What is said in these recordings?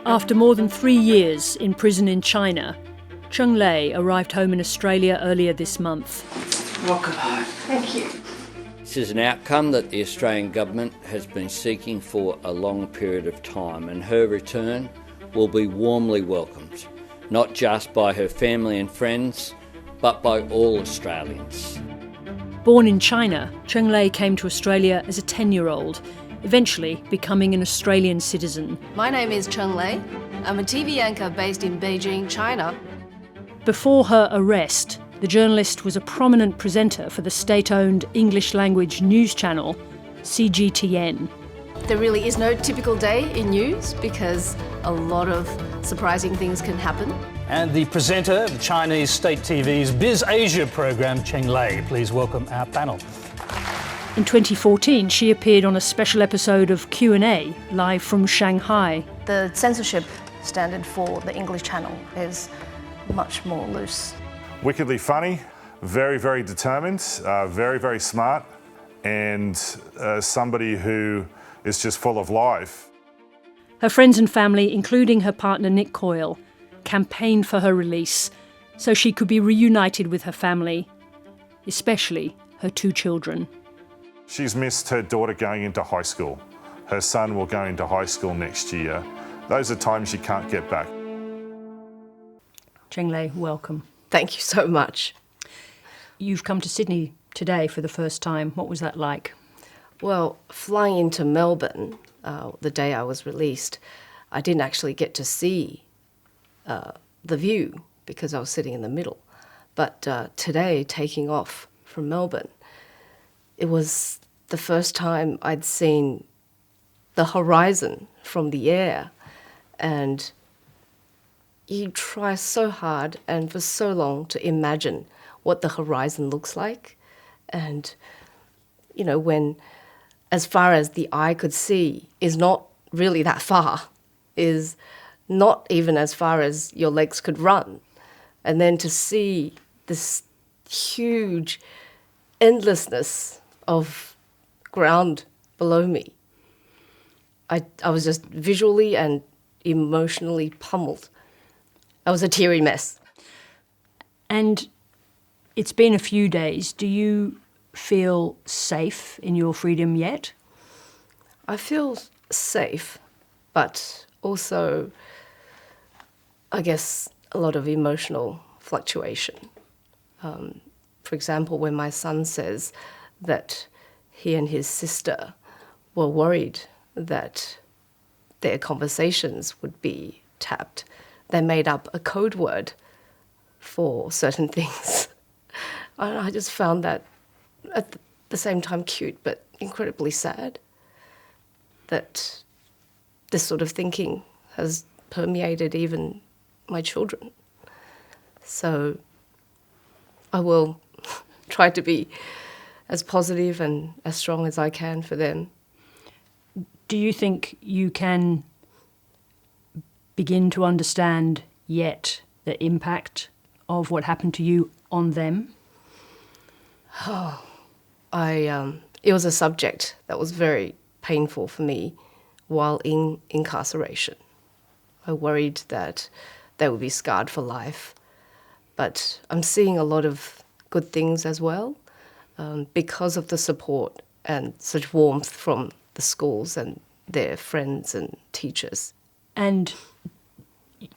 After more than 3 years in prison in China, Lei arrived home in Australia earlier this month. Welcome home. Thank you. This is an outcome that the Australian government has been seeking for a long period of time, and her return will be warmly welcomed, not just by her family and friends, but by all Australians. Born in China, Lei came to Australia as a 10-year-old, eventually becoming an Australian citizen. My name is Lei. I'm a TV anchor based in Beijing, China. Before her arrest, the journalist was a prominent presenter for the state-owned English-language news channel, CGTN. There really is no typical day in news because a lot of surprising things can happen. And the presenter of Chinese State TV's Biz Asia program, Lei. Please welcome our panel. In 2014, she appeared on a special episode of Q&A, live from Shanghai. The censorship standard for the English channel is much more loose. Wickedly funny, very, very determined, very, very smart, and somebody who is just full of life. Her friends and family, including her partner Nick Coyle, campaigned for her release so she could be reunited with her family, especially her 2 children. She's missed her daughter going into high school. Her son will go into high school next year. Those are times you can't get back. Lei, welcome. Thank you so much. You've come to Sydney today for the first time. What was that like? Well, flying into Melbourne the day I was released, I didn't actually get to see the view because I was sitting in the middle. But today, taking off from Melbourne, it was the first time I'd seen the horizon from the air, and you try so hard and for so long to imagine what the horizon looks like. And, you know, when as far as the eye could see is not really that far, is not even as far as your legs could run. And then to see this huge endlessness of ground below me, I was just visually and emotionally pummeled. I was a teary mess. And it's been a few days. Do you feel safe in your freedom yet? I feel safe, but also, I guess, a lot of emotional fluctuation. For example, when my son says that he and his sister were worried that their conversations would be tapped, they made up a code word for certain things. And I just found that at the same time cute, but incredibly sad that this sort of thinking has permeated even my children. So I will try to be as positive and as strong as I can for them. Do you think you can begin to understand yet the impact of what happened to you on them? It was a subject that was very painful for me while in incarceration. I worried that they would be scarred for life. But I'm seeing a lot of good things as well because of the support and such warmth from the schools and their friends and teachers. And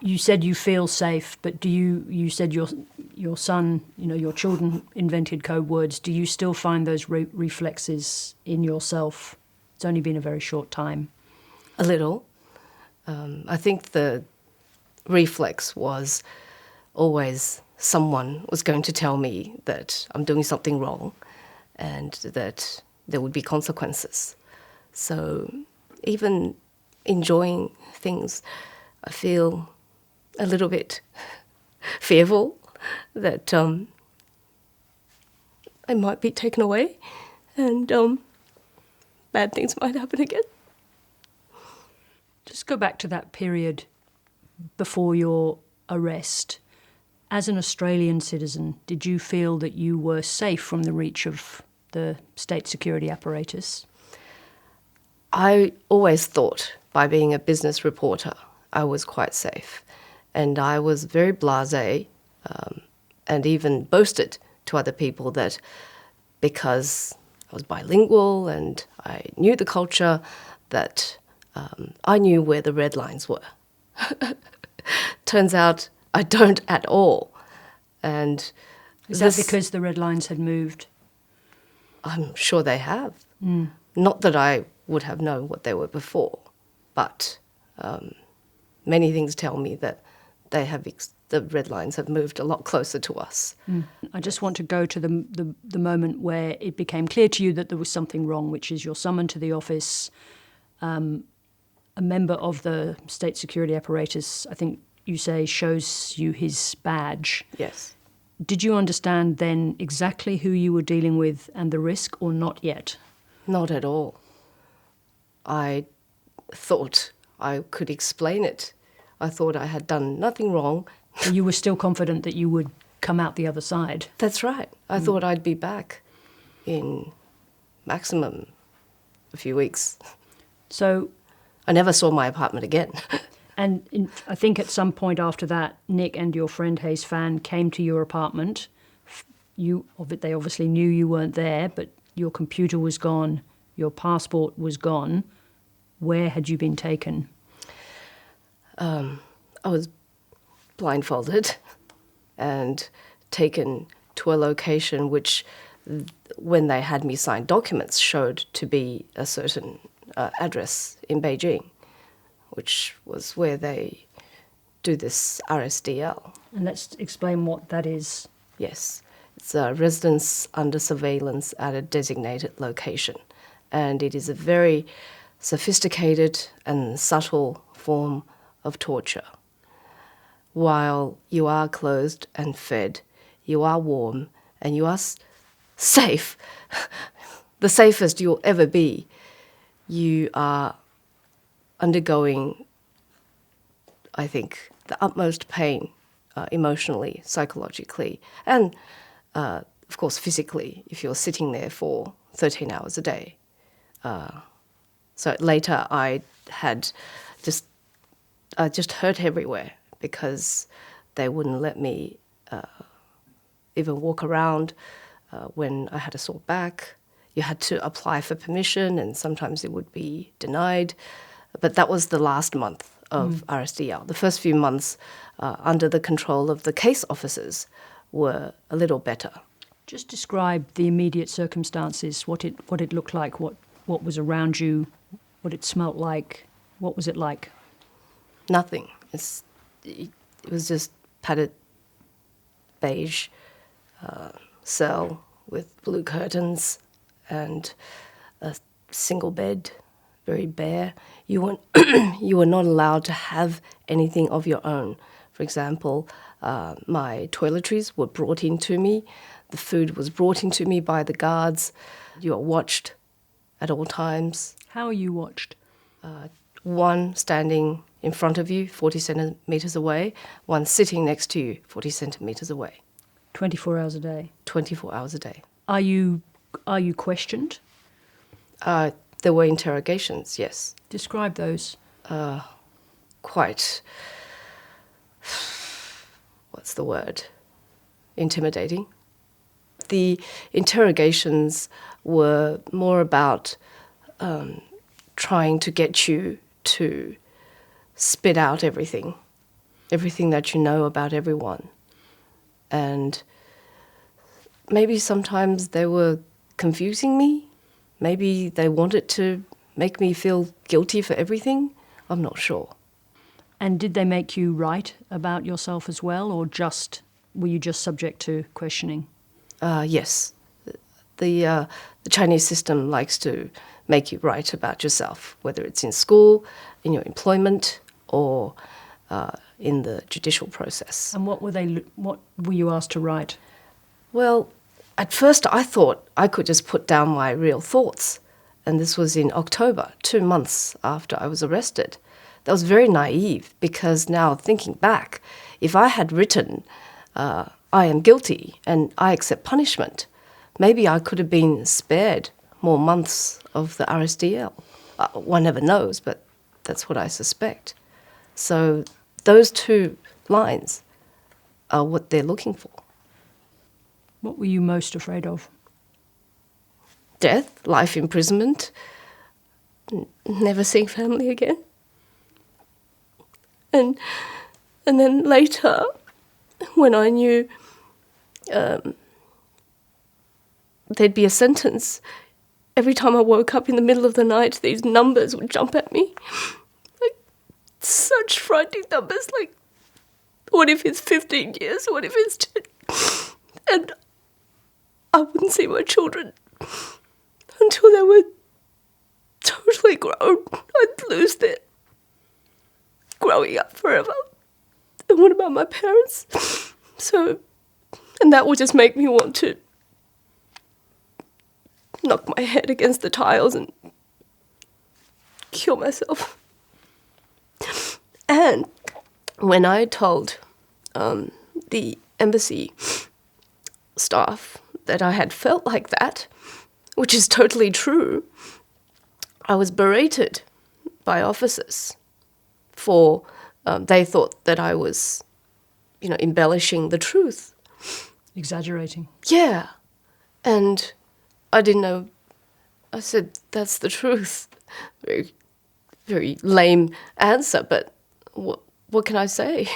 you said you feel safe, but you said your son, your children invented code words. Do you still find those reflexes in yourself? It's only been a very short time. A little. I think the reflex was always someone was going to tell me that I'm doing something wrong and that there would be consequences. So even enjoying things, I feel a little bit fearful that I might be taken away and bad things might happen again. Just go back to that period before your arrest. As an Australian citizen, did you feel that you were safe from the reach of the state security apparatus? I always thought, by being a business reporter I was quite safe. And I was very blasé and even boasted to other people that because I was bilingual and I knew the culture, that I knew where the red lines were. Turns out I don't at all. And Is that because the red lines had moved? I'm sure they have. Not that I would have known what they were before, but many things tell me that they have the red lines have moved a lot closer to us. I just want to go to the moment where it became clear to you that there was something wrong, which is you're summoned to the office. A member of the state security apparatus, I think you say, shows you his badge. Yes. Did you understand then exactly who you were dealing with and the risk, or not yet? Not at all. I thought I could explain it. I thought I had done nothing wrong. You were still confident that you would come out the other side? That's right. I thought I'd be back in maximum a few weeks. So, I never saw my apartment again. and I think at some point after that, Nick and your friend Hayes Fan came to your apartment. They obviously knew you weren't there, but your computer was gone, your passport was gone. Where had you been taken? I was blindfolded and taken to a location which, when they had me sign documents, showed to be a certain address in Beijing, which was where they do this RSDL. And let's explain what that is. Yes, it's a residence under surveillance at a designated location, and it is a very sophisticated and subtle form of torture. While you are clothed and fed, you are warm, and you are safe, the safest you'll ever be, you are undergoing, I think, the utmost pain, emotionally, psychologically, and, of course, physically, if you're sitting there for 13 hours a day. So later I had just hurt everywhere because they wouldn't let me even walk around when I had a sore back. You had to apply for permission, and sometimes it would be denied. But that was the last month of RSDL. The first few months under the control of the case officers were a little better. Just describe the immediate circumstances, what it looked like, what was around you, what it smelt like. What was it like? Nothing. It was just padded beige cell with blue curtains and a single bed, very bare. You were not allowed to have anything of your own. For example, my toiletries were brought in to me. The food was brought in to me by the guards. You are watched at all times. How are you watched? One standing in front of you, 40 centimetres away, one sitting next to you, 40 centimetres away. 24 hours a day? 24 hours a day. Are you questioned? There were interrogations, yes. Describe those. Quite, what's the word? Intimidating. The interrogations were more about trying to get you to spit out everything that you know about everyone. And maybe sometimes they were confusing me. Maybe they wanted to make me feel guilty for everything. I'm not sure. And did they make you write about yourself as well, or were you just subject to questioning? Yes. The Chinese system likes to make you write about yourself, whether it's in school, in your employment, or in the judicial process. And what were you asked to write? Well, at first I thought I could just put down my real thoughts, and this was in October, 2 months after I was arrested. That was very naive, because now thinking back, if I had written, I am guilty and I accept punishment, maybe I could have been spared more months of the RSDL. One never knows, but that's what I suspect. So those two lines are what they're looking for. What were you most afraid of? Death, life imprisonment, never seeing family again. And then later, when I knew there'd be a sentence, every time I woke up in the middle of the night, these numbers would jump at me. Like, such frightening numbers, like, what if it's 15 years? What if it's 10? And I wouldn't see my children until they were totally grown. I'd lose their growing up forever. And what about my parents? So, and that would just make me want to knock my head against the tiles and kill myself. And when I told the embassy staff that I had felt like that, which is totally true, I was berated by officers for they thought that I was, embellishing the truth. Exaggerating. Yeah. And I didn't know. I said, that's the truth. Very, very lame answer, but what can I say?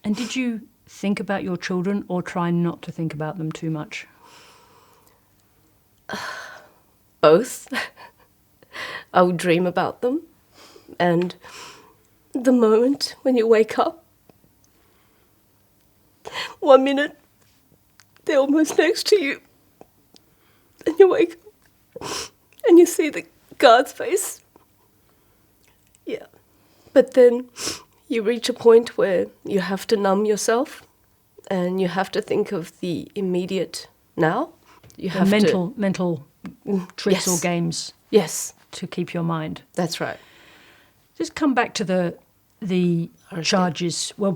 And did you think about your children or try not to think about them too much? Both. I would dream about them. And the moment when you wake up, 1 minute, they're almost next to you. And you wake up and you see the guard's face. Yeah. But then you reach a point where you have to numb yourself and you have to think of the immediate now. You have mental tricks or games. Yes. To keep your mind. That's right. Just come back to the charges. Well,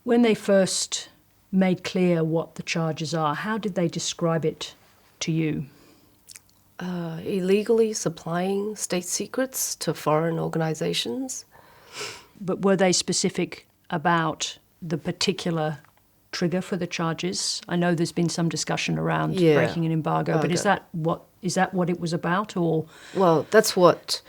when they first made clear what the charges are, how did they describe it to you? Illegally supplying state secrets to foreign organizations. But were they specific about the particular trigger for the charges? I know there's been some discussion around breaking an embargo, but is that what it was about, or? Well, that's what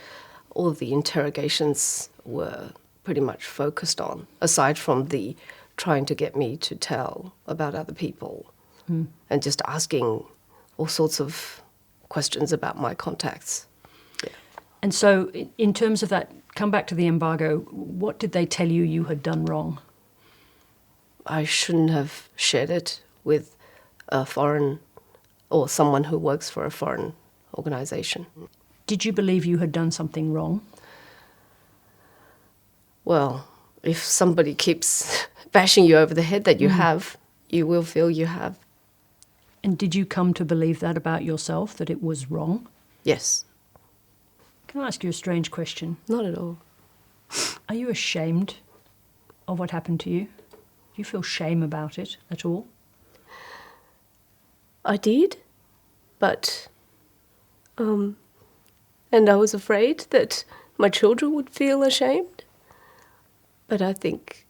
all of the interrogations were pretty much focused on, aside from the trying to get me to tell about other people and just asking all sorts of questions about my contacts. Yeah. And so in terms of that, come back to the embargo, what did they tell you you had done wrong? I shouldn't have shared it with a foreign or someone who works for a foreign organization. Did you believe you had done something wrong? Well, if somebody keeps bashing you over the head that you have, you will feel you have. And did you come to believe that about yourself, that it was wrong? Yes. Can I ask you a strange question? Not at all. Are you ashamed of what happened to you? Do you feel shame about it at all? I did, but and I was afraid that my children would feel ashamed. But I think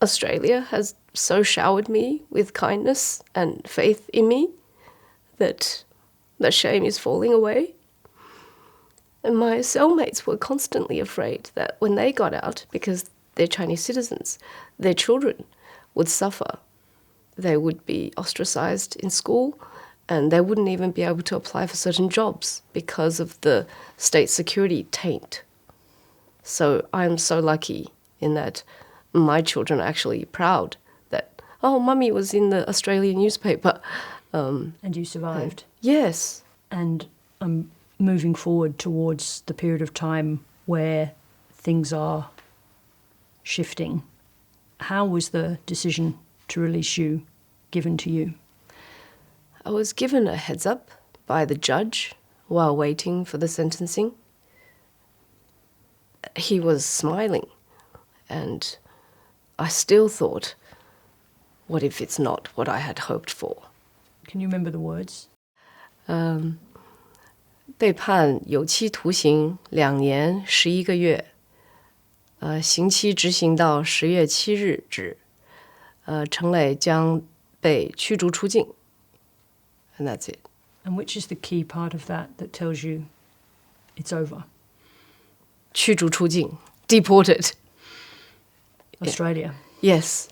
Australia has so showered me with kindness and faith in me that the shame is falling away. And my cellmates were constantly afraid that when they got out, because they're Chinese citizens, their children would suffer. They would be ostracized in school and they wouldn't even be able to apply for certain jobs because of the state security taint. So I'm so lucky in that my children are actually proud that, oh, Mummy was in the Australian newspaper. And you survived? Yes. And I'm moving forward towards the period of time where things are shifting. How was the decision to release you given to you? I was given a heads up by the judge while waiting for the sentencing. He was smiling, and I still thought, what if it's not what I had hoped for? Can you remember the words? 被判有期徒刑2年11个月，刑期执行到10月7日止，成蕾将被驱逐出境。And that's it. And which is the key part of that tells you it's over? 驱逐出境 deported. Australia. Yes.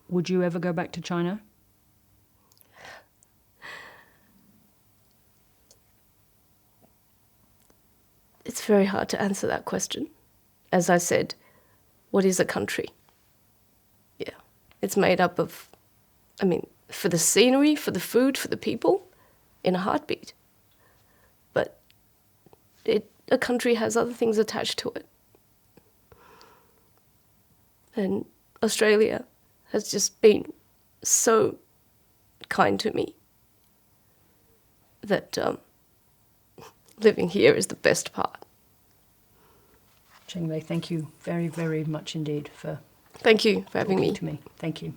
Would you ever go back to China? It's very hard to answer that question. As I said, what is a country? Yeah, it's made up of, for the scenery, for the food, for the people, in a heartbeat. But a country has other things attached to it. And Australia has just been so kind to me that living here is the best part. Cheng Lei, thank you very, very much indeed for Thank you for having talking me. to me. Thank you.